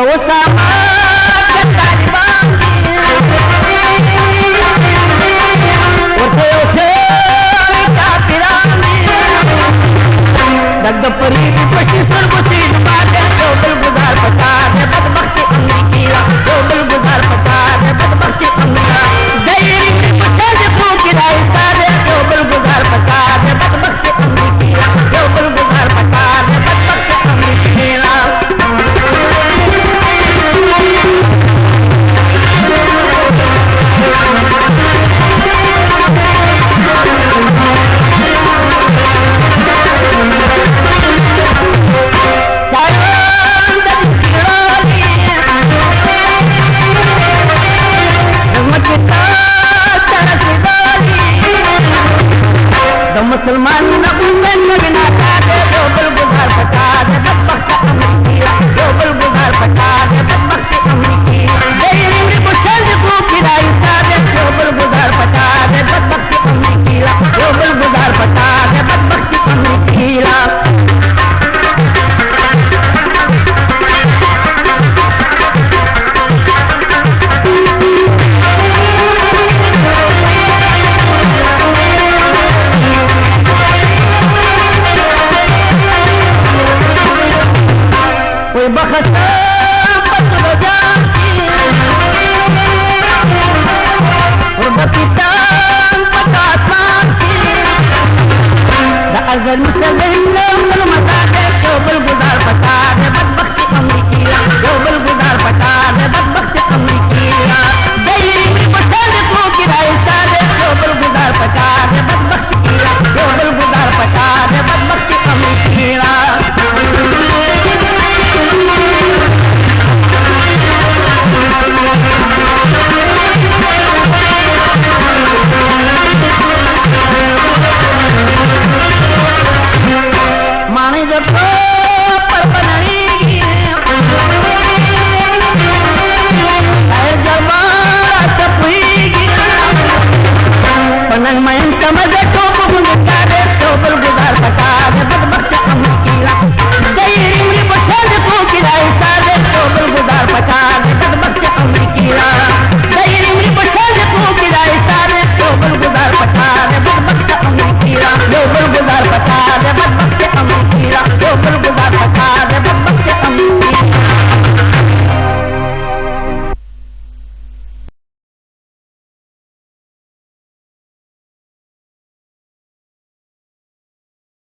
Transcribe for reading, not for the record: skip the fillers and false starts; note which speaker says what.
Speaker 1: Usama ke Taliban Urte kafiran Dagda pari pashi surbuti baade Dobal gudar patade badbakhti amrikiya Dobal gudar patade badbakhti amrikiya Dairi ki patade phukira isade Dobal gudar patade badbakhti amrikiya Dobal gudar patade badbakhti amrikiya मुसलमान नबीना दे दोबल गुजार पटा दे बदबख्त अमरीकिया दोबल गुजार पटा दे बदबख्त अमरीकिया देरी bushel को किराई दे दोबल गुजार पटा दे बदबख्त अमरीकिया दोबल गुजार पटा दे बदबख्त अमरीकिया बखता पता